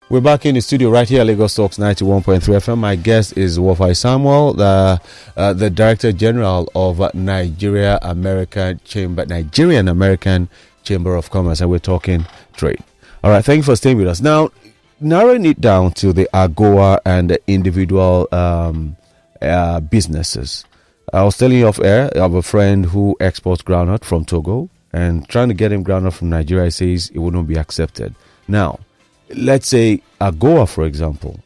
We're back in the studio right here at Lagos Talks 91.3 FM. My guest is Wofai Samuel, the Director General of Nigerian American Chamber of Commerce, and we're talking trade. All right, thank you for staying with us. Now, narrowing it down to the AGOA and the individual businesses. I was telling you off air, I have a friend who exports groundnut from Togo, and trying to get him groundnut from Nigeria, says it wouldn't be accepted. Now, let's say AGOA, for example.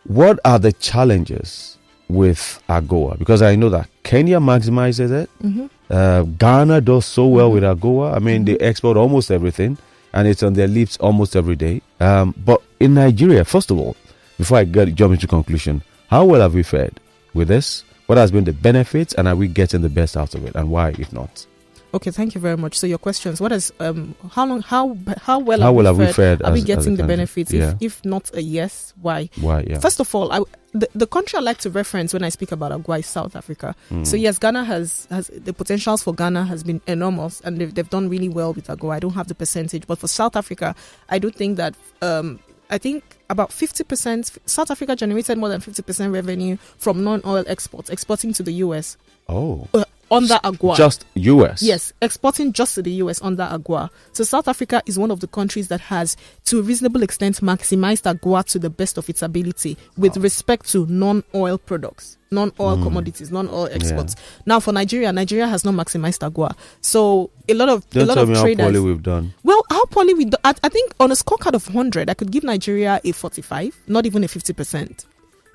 What are the challenges with AGOA? Because I know that Kenya maximizes it. Mm-hmm. Ghana does so well with AGOA. I mean, they export almost everything, and it's on their lips almost every day. But in Nigeria, first of all, before I jump into conclusion, how well have we fared with this? What has been the benefits, and are we getting the best out of it, and why, if not? Okay, thank you very much. So your questions: what is how well have we fared? Are we getting the benefits? Yeah. If not a yes, why? Why? Yeah. First of all, the country I like to reference when I speak about AGOA is South Africa. So yes, Ghana has the potentials for Ghana has been enormous, and they've done really well with AGOA. I don't have the percentage, but for South Africa, I do think that I think about 50%. South Africa generated more than 50% revenue from non-oil exports, exporting to the US. Oh. Under AGOA. Just US? Yes, exporting just to the US under AGOA. So South Africa is one of the countries that has, to a reasonable extent, maximized AGOA to the best of its ability with respect to non-oil products, non-oil commodities, non-oil exports. Yeah. Now for Nigeria has not maximized AGOA. So a lot of traders. How poorly we've done. Well, how poorly we do, I think on a scorecard of 100, I could give Nigeria a 45, not even a 50%.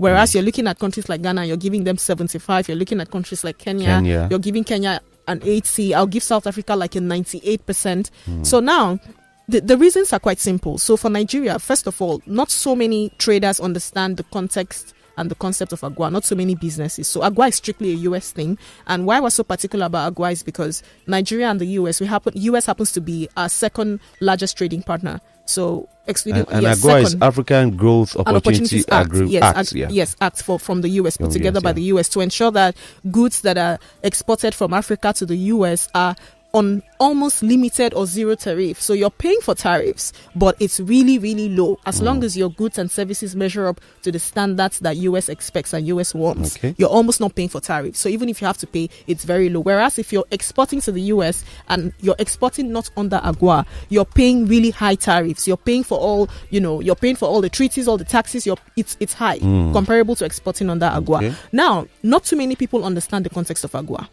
Whereas you're looking at countries like Ghana, you're giving them 75. You're looking at countries like Kenya. You're giving Kenya an 80. I'll give South Africa like a 98%. So now, the reasons are quite simple. So for Nigeria, first of all, not so many traders understand the context and the concept of AGOA, not so many businesses. So AGOA is strictly a US thing. And why we're so particular about AGOA is because Nigeria and the US, US happens to be our second largest trading partner. So excluding AGOA is African Growth Opportunity Act from the US, put together by the US to ensure that goods that are exported from Africa to the US are on almost limited or zero tariff. So you're paying for tariffs, but it's really, really low. As long as your goods and services measure up to the standards that US expects and US wants, you're almost not paying for tariffs. So even if you have to pay, it's very low. Whereas if you're exporting to the US and you're exporting not under AGOA, you're paying really high tariffs. You're paying for all, you're paying for all the treaties, all the taxes. It's high comparable to exporting under AGOA. Now, not too many people understand the context of AGOA.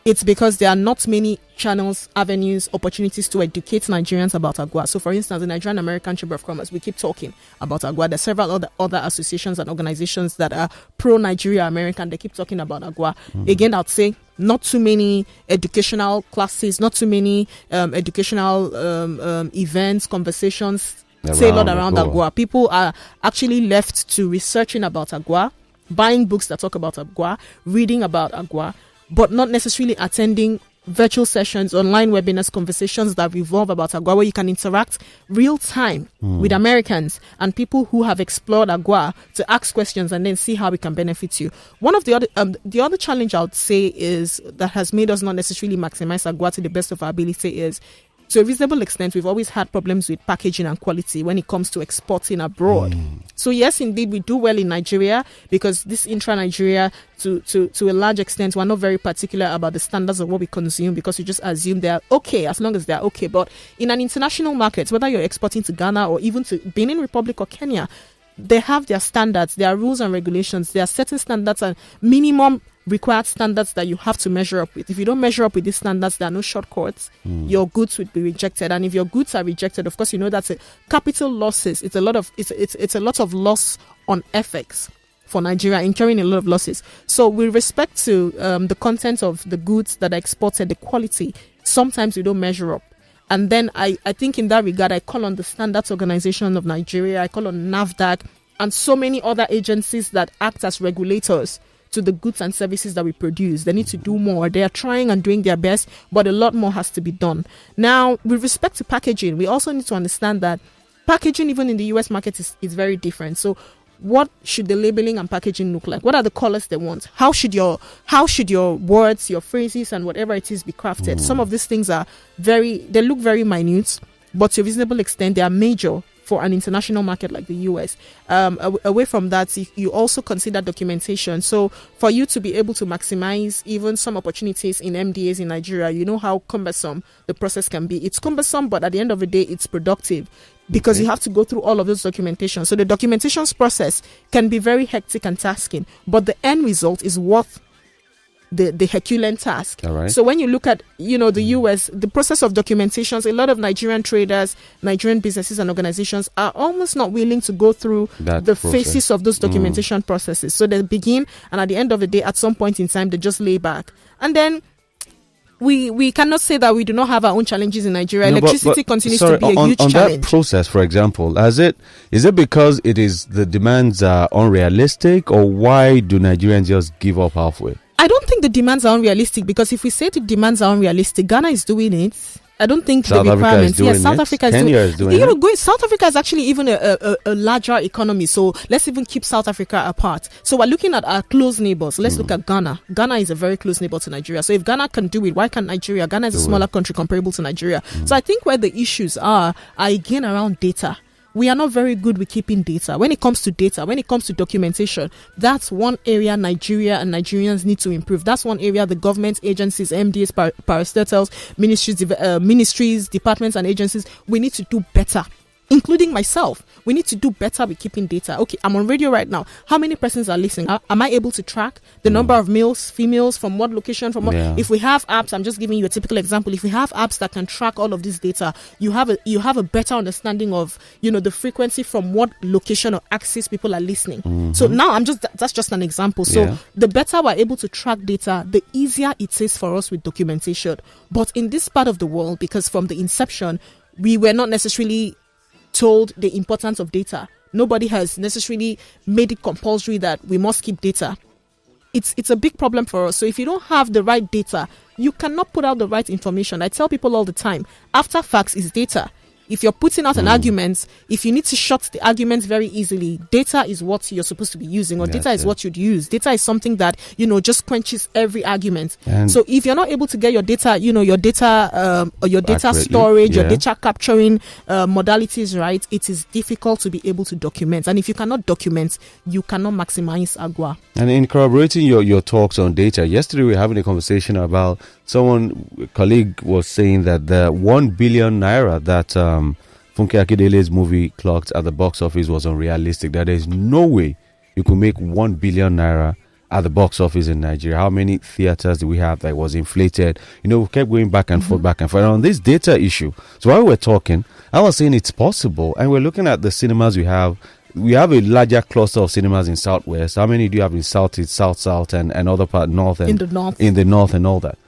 It's because there are not many channels, avenues, opportunities to educate Nigerians about AGOA. So, for instance, the Nigerian American Chamber of Commerce, we keep talking about AGOA. There are several other associations and organizations that are pro-Nigeria American. They keep talking about AGOA. Again, I'd say not too many educational classes, not too many educational events, conversations tailored around AGOA. People are actually left to researching about AGOA, buying books that talk about AGOA, reading about AGOA, but not necessarily attending virtual sessions, online webinars, conversations that revolve about AGOA, where you can interact real time with Americans and people who have explored AGOA to ask questions and then see how it can benefit you. One of the other challenge I would say is that has made us not necessarily maximize AGOA to the best of our ability is, to a reasonable extent, we've always had problems with packaging and quality when it comes to exporting abroad. So yes, indeed, we do well in Nigeria because this intra-Nigeria, to a large extent, we're not very particular about the standards of what we consume because we just assume they're okay as long as they're okay. But in an international market, whether you're exporting to Ghana or even to Benin Republic or Kenya, they have their standards, their rules and regulations. There are certain standards and minimum required standards that you have to measure up with. If you don't measure up with these standards, there are no shortcuts. Your goods would be rejected, and if your goods are rejected, of course, that's a capital losses. It's a lot of loss on FX for Nigeria, incurring a lot of losses. So with respect to the content of the goods that are exported, the quality, sometimes we don't measure up. And then I think in that regard, I call on the Standards Organization of Nigeria, I call on NAFDAC, and so many other agencies that act as regulators to the goods and services that we produce. They need to do more. They are trying and doing their best, but a lot more has to be done. Now, with respect to packaging, we also need to understand that packaging, even in the US market, is very different. So what should the labeling and packaging look like? What are the colors they want? How should your words, your phrases, and whatever it is be crafted? Some of these things they look very minute, but to a reasonable extent, they are major for an international market like the US. Away from that, you also consider documentation. So for you to be able to maximize even some opportunities in MDAs in Nigeria, you know how cumbersome the process can be. It's cumbersome, but at the end of the day, it's productive, because you have to go through all of those documentation. So the documentations process can be very hectic and tasking, but the end result is worth the Herculean task. All right. So when you look at, the US, the process of documentations, a lot of Nigerian traders, Nigerian businesses and organizations are almost not willing to go through the phases of those documentation processes. So they begin, and at the end of the day, at some point in time, they just lay back. And then we cannot say that we do not have our own challenges in Nigeria. Electricity continues to be a huge challenge. On that process, for example, is it because the demands are unrealistic, or why do Nigerians just give up halfway? I don't think the demands are unrealistic, because if we say the demands are unrealistic, Ghana is doing it. I don't think South Africa is doing it. South Africa is actually even a larger economy. So let's even keep South Africa apart. So we're looking at our close neighbors. Let's look at Ghana. Ghana is a very close neighbor to Nigeria. So if Ghana can do it, why can't Nigeria? Ghana is a smaller country comparable to Nigeria. So I think where the issues are again around data. We are not very good with keeping data. When it comes to data, when it comes to documentation, that's one area Nigeria and Nigerians need to improve. That's one area the government agencies, MDAs, parastatals, ministries, departments and agencies, we need to do better. Including myself, we need to do better with keeping data. Okay, I'm on radio right now. How many persons are listening? Am I able to track the number of males, females, from what location, from what? If we have apps, I'm just giving you a typical example. If we have apps that can track all of this data, you have a better understanding of the frequency from what location or axis people are listening. So now that's just an example. So the better we're able to track data, the easier it is for us with documentation. But in this part of the world, because from the inception, we were not necessarily told the importance of data. Nobody has necessarily made it compulsory that we must keep data. It's a big problem for us. So if you don't have the right data, you cannot put out the right information. I tell people all the time, after facts is data. If you're putting out an argument, if you need to shut the arguments very easily, data is what you're supposed to be using, or data is what you'd use. Data is something that, just quenches every argument. And so if you're not able to get your data, your data storage, your data capturing modalities right, it is difficult to be able to document. And if you cannot document, you cannot maximize agua. And in corroborating your talks on data, yesterday we were having a conversation about a colleague was saying that the 1 billion naira that Funke Akindele's movie clocked at the box office was unrealistic. That there is no way you could make 1 billion naira at the box office in Nigeria. How many theaters do we have that was inflated? We kept going back and forth, on this data issue. So while we're talking, I was saying it's possible, and we're looking at the cinemas we have. We have a larger cluster of cinemas in Southwest. How many do you have in Southeast, South, and other part, North, and in the North and all that?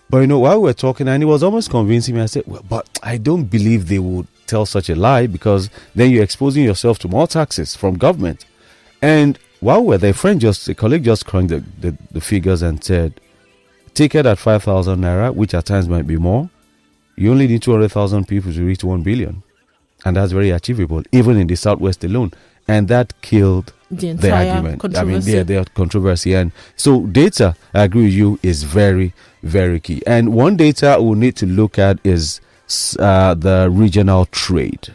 But while we were talking, and it was almost convincing me, I said, well, but I don't believe they would tell such a lie, because then you're exposing yourself to more taxes from government. And while we're there, a colleague just crunched the figures and said, ticket at 5,000 naira, which at times might be more, you only need 200,000 people to reach 1 billion. And that's very achievable, even in the Southwest alone. And that killed the argument. The controversy. And so data, I agree with you, is very, very key. And one data we'll need to look at is the regional trade.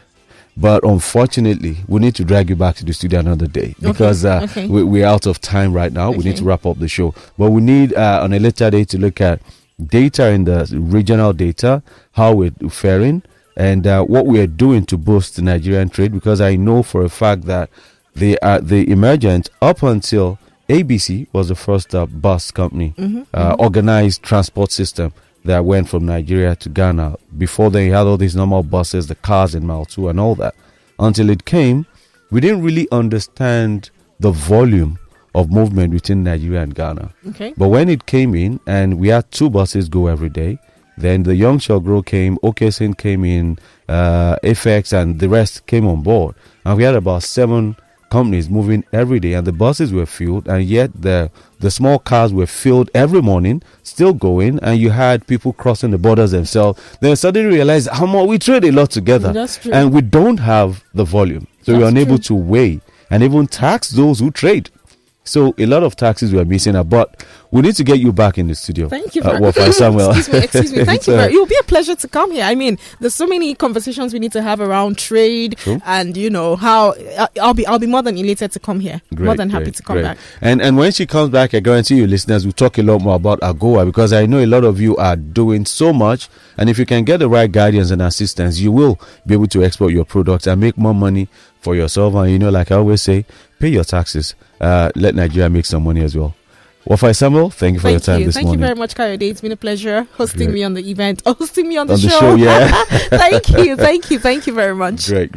But unfortunately, we need to drag you back to the studio another day, because we're out of time right now. We need to wrap up the show. But we need on a later day to look at data in the regional data, how we're faring, and what we are doing to boost the Nigerian trade, because I know for a fact that the emergent, up until ABC was the first bus company, organized transport system that went from Nigeria to Ghana. Before then, you had all these normal buses, the cars in Mile 2 and all that. Until it came, we didn't really understand the volume of movement between Nigeria and Ghana. But when it came in, and we had 2 buses go every day, then the Young Shall Grow came, OKSIN came in, FX, and the rest came on board. And we had about 7 companies moving every day, and the buses were filled, and yet the small cars were filled every morning, still going, and you had people crossing the borders themselves. Then suddenly realized how much we trade a lot together, and we don't have the volume, so we're unable to weigh and even tax those who trade. So a lot of taxes were missing out, but we need to get you back in the studio. Thank you very Wofai Samuel. Excuse me. Thank you very. It will be a pleasure to come here. I mean, there's so many conversations we need to have around trade. True. And how I'll be more than elated to come here. More than happy to come back. And when she comes back, I guarantee you listeners will talk a lot more about AGOA, because I know a lot of you are doing so much, and if you can get the right guidance and assistance, you will be able to export your products and make more money for yourself. And like I always say, pay your taxes. Let Nigeria make some money as well. Wofai Samuel, thank you for your time this morning. Thank you very much, Kayode. It's been a pleasure hosting me on the event, hosting me on the show. Yeah. Thank you very much. Great.